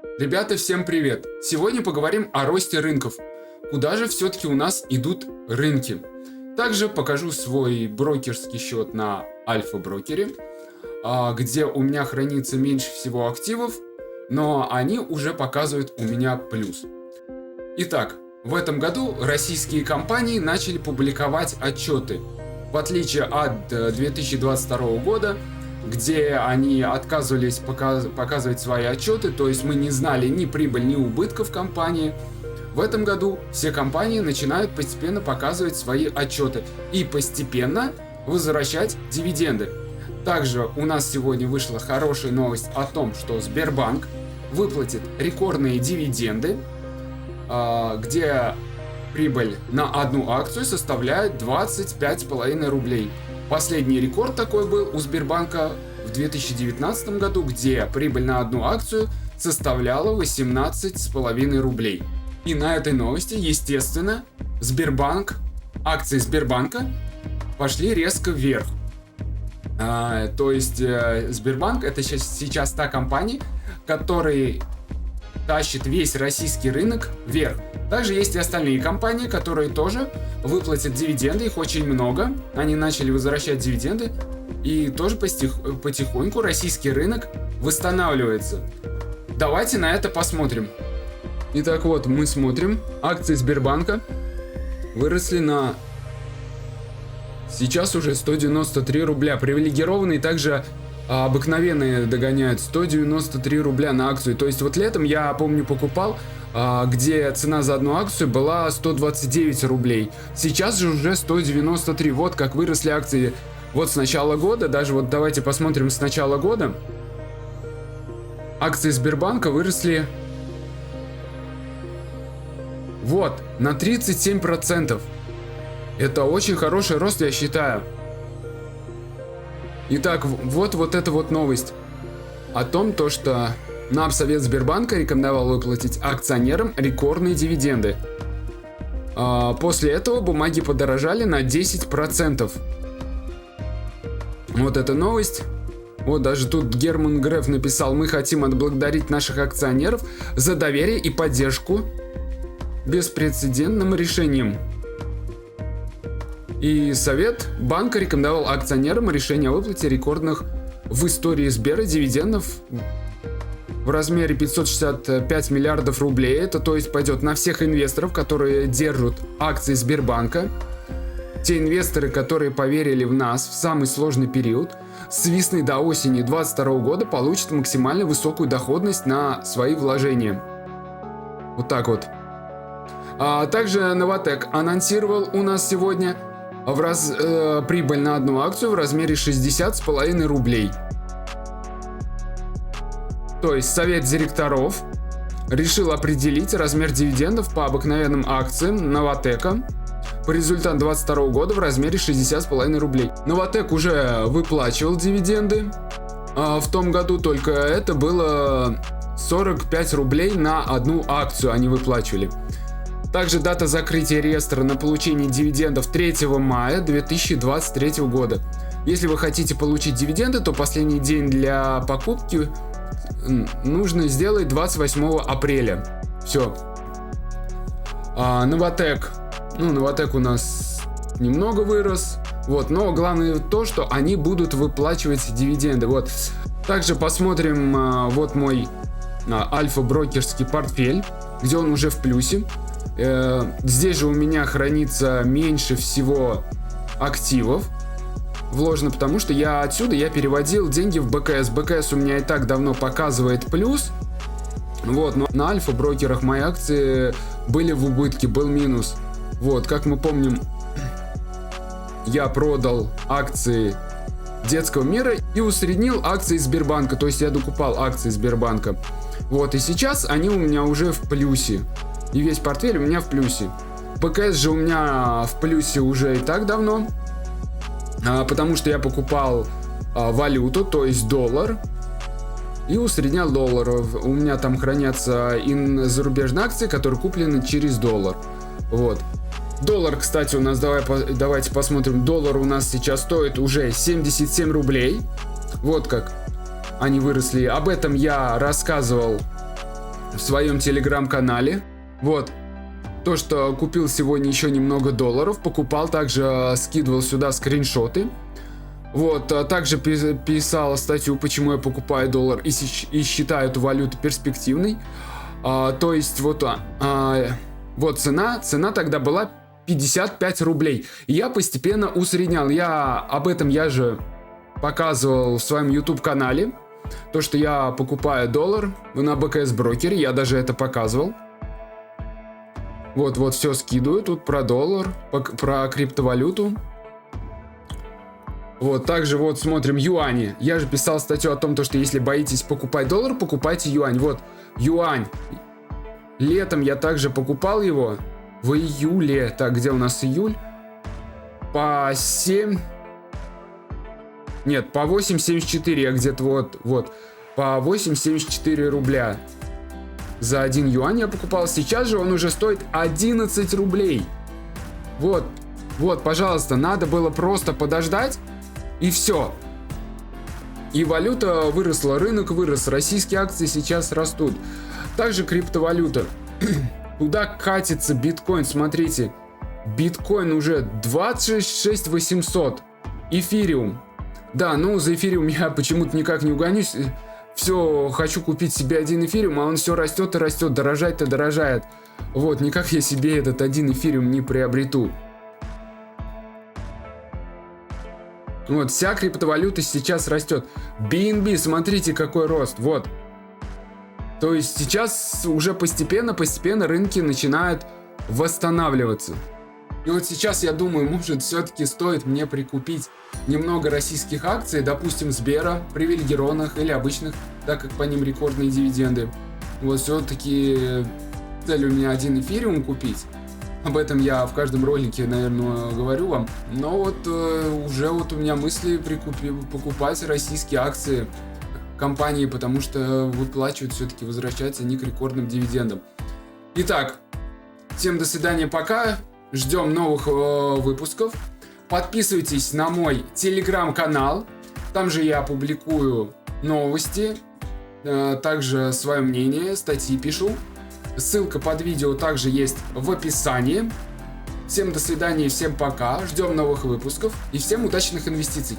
Ребята, всем привет! Сегодня поговорим о росте рынков. Куда же все-таки у нас идут рынки? Также покажу свой брокерский счет на Альфа-брокере, где у меня хранится меньше всего активов, но они уже показывают у меня плюс. Итак, в этом году российские компании начали публиковать отчеты. В отличие от 2022 года, где они отказывались показывать свои отчеты, то есть мы не знали ни прибыль, ни убытков компании. В этом году все компании начинают постепенно показывать свои отчеты и постепенно возвращать дивиденды. Также у нас сегодня вышла хорошая новость о том, что Сбербанк выплатит рекордные дивиденды, где прибыль на одну акцию составляет 25,5 рублей. Последний рекорд такой был у Сбербанка в 2019 году, где прибыль на одну акцию составляла 18,5 рублей. И на этой новости, естественно, акции Сбербанка пошли резко вверх. То есть Сбербанк — это сейчас та компания, которая тащит весь российский рынок вверх. Также есть и остальные компании, которые тоже выплатят дивиденды, их очень много. Они начали возвращать дивиденды, и тоже потихоньку российский рынок восстанавливается. Давайте на это посмотрим. Итак, вот мы смотрим. Акции Сбербанка выросли на сейчас уже 193 рубля. Привилегированные также обыкновенные догоняют 193 рубля на акцию. То есть вот летом я помню покупал, где цена за одну акцию была 129 рублей. Сейчас же уже 193. Вот как выросли акции. Вот с начала года, даже вот давайте посмотрим с начала года. Акции Сбербанка выросли вот на 37%. Это очень хороший рост, я считаю. Итак, вот эта вот новость о том, что Совет Сбербанка рекомендовал выплатить акционерам рекордные дивиденды. После этого бумаги подорожали на 10%. Вот эта новость. Вот даже тут Герман Греф написал: мы хотим отблагодарить наших акционеров за доверие и поддержку беспрецедентным решением. И Совет банка рекомендовал акционерам решение о выплате рекордных в истории Сбера дивидендов в размере 565 миллиардов рублей. Это то есть пойдет на всех инвесторов, которые держат акции Сбербанка. Те инвесторы, которые поверили в нас в самый сложный период, с весны до осени 2022 года, получат максимально высокую доходность на свои вложения. Вот так вот. Также Новатэк анонсировал у нас сегодня прибыль на одну акцию в размере 60,5 рублей. То есть Совет директоров решил определить размер дивидендов по обыкновенным акциям Новатэка по результатам 2022 года в размере 60,5 рублей. Новатэк уже выплачивал дивиденды в том году, только это было 45 рублей на одну акцию они выплачивали. Также дата закрытия реестра на получение дивидендов 3 мая 2023 года. Если вы хотите получить дивиденды, то последний день для покупки нужно сделать 28 апреля. Все. Новатэк у нас немного вырос. Вот, но главное то, что они будут выплачивать дивиденды. Вот. Также посмотрим вот мой альфа-брокерский портфель, где он уже в плюсе. Здесь же у меня хранится меньше всего активов вложено, потому что я переводил деньги в БКС. БКС у меня и так давно показывает плюс. Вот, но на альфа-брокерах мои акции были в убытке, был минус. Вот, как мы помним, я продал акции Детского мира и усреднил акции Сбербанка. То есть я докупал акции Сбербанка. Вот, и сейчас они у меня уже в плюсе. И весь портфель у меня в плюсе. БКС же у меня в плюсе уже и так давно. Потому что я покупал валюту, то есть доллар. И усреднял доллар. У меня там хранятся зарубежные акции, которые куплены через доллар. Вот. Доллар, кстати, у нас, давайте посмотрим. Доллар у нас сейчас стоит уже 77 рублей. Вот как они выросли. Об этом я рассказывал в своем телеграм-канале. Вот. То, что купил сегодня еще немного долларов, покупал, также скидывал сюда скриншоты. Вот, также писал статью, почему я покупаю доллар и считаю эту валюту перспективной. То есть вот цена тогда была 55 рублей. И я постепенно усреднял. Об этом я же показывал в своем YouTube канале. То, что я покупаю доллар на БКС брокере, я даже это показывал. Вот все скидываю тут про доллар, про криптовалюту. Вот, также вот смотрим юани. Я же писал статью о том, что если боитесь покупать доллар, покупайте юань. Вот, юань. Летом я также покупал его в июле. Так, где у нас июль? По 7... Нет, по 8,74 я где-то вот. По 8,74 рубля. За 1 юань я покупал. Сейчас же он уже стоит 11 рублей. Вот, пожалуйста, надо было просто подождать. И все. И валюта выросла, рынок вырос, российские акции сейчас растут. Также криптовалюта. Куда катится биткоин? Смотрите. Биткоин уже 26 800. Эфириум. Да, за эфириум я почему-то никак не угонюсь. Все, хочу купить себе один эфириум, а он все растет и растет, дорожает и дорожает. Вот, никак я себе этот один эфириум не приобрету. Вот, вся криптовалюта сейчас растет. BNB, смотрите, какой рост, вот. То есть сейчас уже постепенно рынки начинают восстанавливаться. И вот сейчас я думаю, может, все-таки стоит мне прикупить немного российских акций, допустим, Сбера, привилегированных или обычных, так как по ним рекордные дивиденды. Вот все-таки цель у меня один эфириум купить. Об этом я в каждом ролике, наверное, говорю вам. Но вот уже вот у меня мысли покупать российские акции компании, потому что выплачивают, все-таки возвращаются они к рекордным дивидендам. Итак, всем до свидания, пока. Ждем новых выпусков. Подписывайтесь на мой телеграм-канал. Там же я публикую новости, также свое мнение, статьи пишу. Ссылка под видео также есть в описании. Всем до свидания и всем пока. Ждем новых выпусков и всем удачных инвестиций.